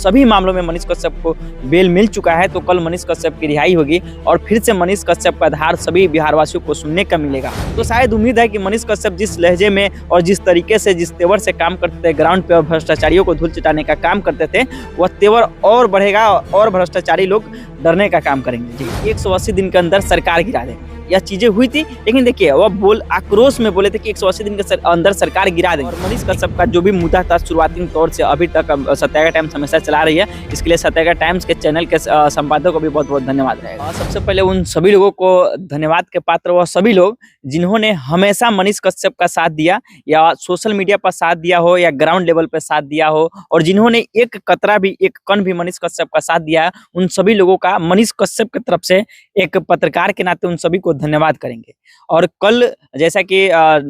सभी मामलों में मनीष कश्यप को बेल मिल चुका है, तो कल मनीष कश्यप की रिहाई होगी और फिर से मनीष कश्यप का आधार सभी बिहारवासियों को सुनने का मिलेगा। तो शायद उम्मीद है कि मनीष कश्यप जिस लहजे में और जिस तरीके से, जिस तेवर से काम करते थे, ग्राउंड पे और भ्रष्टाचारियों को धूल चटाने का काम करते थे, वह तेवर और बढ़ेगा और भ्रष्टाचारी लोग डरने का काम करेंगे। 180 दिन के अंदर सरकार गिरा देंगे, यह चीजें हुई थी, लेकिन देखिए वह आक्रोश में बोले थे कि 180 दिन के अंदर सरकार गिरा देंगे। और मनीष कश्यप का जो भी मुद्दा था शुरुआती तौर से अभी तक सत्याग्रह टाइम्स हमेशा चला रही है, इसके लिए सत्याग्रह टाइम्स के चैनल के संपादक को भी बहुत बहुत धन्यवाद रहेगा। सबसे पहले उन सभी लोगों को धन्यवाद के पात्र वह सभी लोग जिन्होंने हमेशा मनीष कश्यप का साथ दिया, या सोशल मीडिया पर साथ दिया हो या ग्राउंड लेवल पर साथ दिया हो, और जिन्होंने एक कतरा भी, एक कण भी मनीष कश्यप का साथ दिया है, उन सभी लोगों का मनीष कश्यप की तरफ से एक पत्रकार के नाते उन सभी को धन्यवाद करेंगे। और कल जैसा कि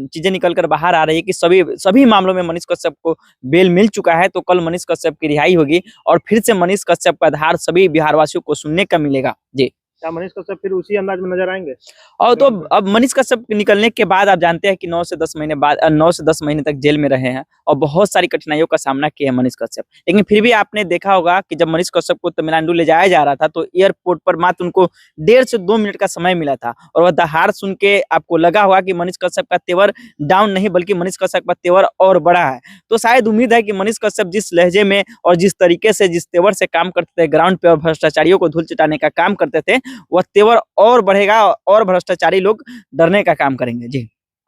चीजें निकल कर बाहर आ रही है कि सभी मामलों में मनीष कश्यप को बेल मिल चुका है, तो कल मनीष कश्यप की रिहाई होगी और फिर से मनीष कश्यप का आधार सभी बिहारवासियों को सुनने का मिलेगा। जी, क्या मनीष कश्यप फिर उसी अंदाज में नजर आएंगे? और तो अब मनीष कश्यप निकलने के बाद आप जानते हैं कि 9 से 10 महीने तक जेल में रहे हैं और बहुत सारी कठिनाइयों का सामना किया है मनीष कश्यप। लेकिन फिर भी आपने देखा होगा कि जब मनीष कश्यप को तमिलनाडु ले जाया जा रहा था, तो एयरपोर्ट पर मात्र उनको 1.5 से 2 मिनट का समय मिला था, और वह दहाड़ सुन के आपको लगा होगा कि मनीष कश्यप का तेवर डाउन नहीं, बल्कि मनीष कश्यप का तेवर और बड़ा है। तो शायद उम्मीद है कि मनीष कश्यप जिस लहजे में और जिस तरीके से, जिस तेवर से काम करते थे, ग्राउंड पे और भ्रष्टाचारियों को धूल चटाने का काम करते थे, वह तेवर और बढ़ेगा और भ्रष्टाचारी लोग डरने का काम करेंगे। जी,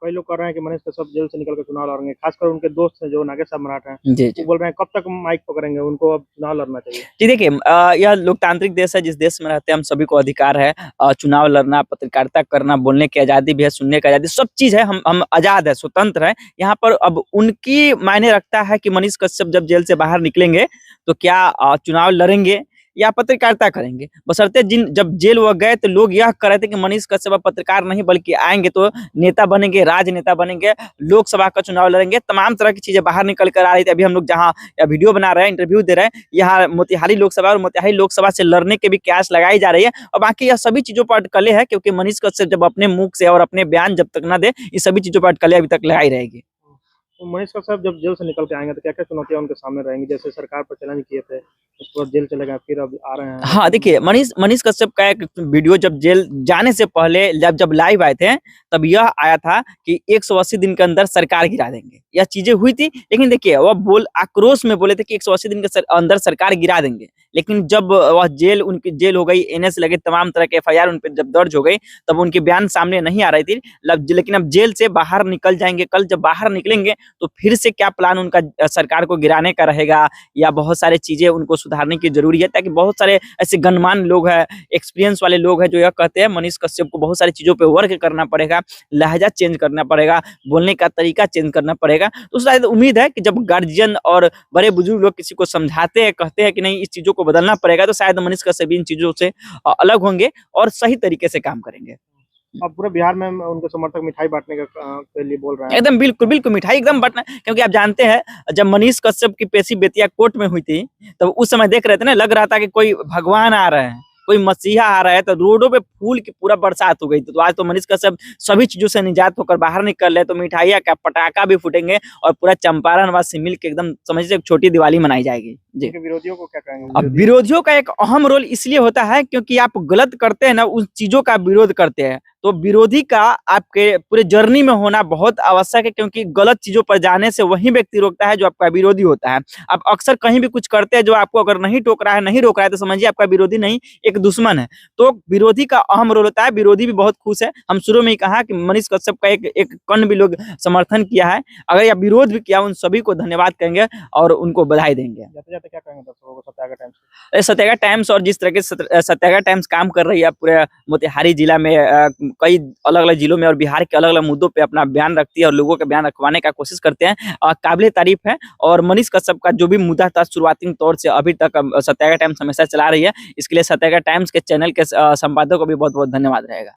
कई लोग कर रहे हैं कि मनीष कश्यप जेल से निकल कर चुनाव लड़ेंगे, खासकर उनके दोस्त हैं जो नागेश साहब मराठा हैं, जी, वो बोल रहे हैं कब तक माइक पकड़ेंगे, उनको अब चुनाव लड़ना चाहिए। जी, देखिए यह लोकतांत्रिक देश है, जिस देश में रहते हैं हम सभी को अधिकार है चुनाव लड़ना, पत्रकारिता करना, बोलने की आजादी भी है, सुनने की आजादी, सब चीज है, हम आजाद है, स्वतंत्र है। यहाँ पर अब उनकी मायने रखता है कि मनीष कश्यप जब जेल से बाहर निकलेंगे तो क्या चुनाव लड़ेंगे या पत्रकारिता करेंगे। बशर्ते जब जेल वो गए तो लोग यह कर रहे थे कि मनीष कश्यप पत्रकार नहीं बल्कि आएंगे तो नेता बनेंगे, राजनेता बनेंगे, लोकसभा का चुनाव लड़ेंगे, तमाम तरह की चीजें बाहर निकल कर आ रही थी। अभी हम लोग जहाँ वीडियो बना रहे हैं, इंटरव्यू दे रहे हैं, यहाँ मोतिहारी लोकसभा और मोतिहारी लोकसभा से लड़ने के भी कयास लगाई जा रही है। और बाकी यह सभी चीजों पर अटकलें है, क्योंकि मनीष कश्यप जब अपने मुख से और अपने बयान जब तक न दे, ये सभी चीजों पर अटकलें अभी तक लगाई रहेगी। तो मनीष कश्यप जब जेल से निकल के आएंगे तो क्या क्या चुनौतियां उनके सामने रहेंगी? जैसे सरकार पर चैलेंज किए थे, उसके बाद जेल चले गए, फिर अब आ रहे हैं। हाँ, देखिए मनीष कश्यप का एक वीडियो जब जेल जाने से पहले जब लाइव आए थे, तब यह आया था कि 180 दिन के अंदर सरकार गिरा देंगे। यह चीजें हुई थी, लेकिन देखिए वह आक्रोश में बोले थे कि 180 दिन के अंदर सरकार गिरा देंगे। लेकिन जब वह उनकी जेल हो गई, एनएस लगे, तमाम तरह के एफआईआर उन पर जब दर्ज हो गई, तब उनके बयान सामने नहीं आ रही थी। लेकिन अब जेल से बाहर निकल जाएंगे, कल जब बाहर निकलेंगे तो फिर से क्या प्लान उनका सरकार को गिराने का रहेगा, या बहुत सारी चीजें उनको सुधारने की जरूरी है, ताकि बहुत सारे ऐसे गणमान्य लोग हैं, एक्सपीरियंस वाले लोग हैं, जो यह कहते हैं मनीष कश्यप को बहुत सारी चीजों पे वर्क करना पड़ेगा, लहजा चेंज करना पड़ेगा, बोलने का तरीका चेंज करना पड़ेगा। तो शायद उम्मीद है कि जब गार्जियन और बड़े बुजुर्ग लोग किसी को समझाते हैं, कहते हैं कि नहीं इस चीजों को बदलना पड़ेगा, तो शायद मनीष कश्यप इन चीजों से अलग होंगे और सही तरीके से काम करेंगे। अब पूरे बिहार में उनके समर्थक मिठाई बांटने के लिए बोल रहे हैं। एकदम बिल्कुल मिठाई एकदम बंटना, क्योंकि आप जानते हैं जब मनीष कश्यप की पेशी बेतिया कोर्ट में हुई थी, तब उस समय देख रहे थे ना, लग रहा था कि कोई भगवान आ रहे हैं, कोई मसीहा आ रहा है, तो रोडों पे फूल की पूरा बरसात हो गई। तो आज तो मनीष कश्यप सभी चीजों से निजात होकर बाहर निकल रहे, तो मिठाइयाँ क्या, पटाखा भी फूटेंगे और पूरा चंपारण वासी मिल के एकदम समझिए एक छोटी दिवाली मनाई जाएगी। जी, विरोधियों को क्या कहेंगे? अब विरोधियों का एक अहम रोल इसलिए होता है क्योंकि आप गलत करते हैं ना, उस चीजों का विरोध करते हैं, तो विरोधी का आपके पूरे जर्नी में होना बहुत आवश्यक है, क्योंकि गलत चीजों पर जाने से वही व्यक्ति रोकता है जो आपका विरोधी होता है। आप अक्सर कहीं भी कुछ करते हैं, जो आपको अगर नहीं टोक रहा है, नहीं रोक रहा है, तो समझिए आपका विरोधी नहीं, एक दुश्मन है। तो विरोधी का अहम रोल होता है, विरोधी भी बहुत खुश है। हम शुरू में ही कहा कि मनीष कश्यप का एक कण भी लोग समर्थन किया है, अगर यह विरोध भी किया, उन सभी को धन्यवाद कहेंगे और उनको बधाई देंगे। जाते-जाते क्या कहेंगे दर्शकों को सत्याग्रह टाइम्स? सत्याग्रह टाइम्स और जिस तरह के सत्याग्रह टाइम्स काम कर रही है पूरे मोतिहारी जिला में, कई अलग-अलग जिलों में और बिहार के अलग-अलग मुद्दों पे अपना बयान रखती है और लोगों का बयान रखवाने का कोशिश करते हैं, काबिले तारीफ है। और मनीष कश्यप का जो भी मुद्दा था शुरुआती तौर से अभी तक सत्याग्रह टाइम्स हमेशा चला रही है, इसके लिए सत्याग्रह टाइम्स के चैनल के संपादक को भी बहुत बहुत धन्यवाद रहेगा।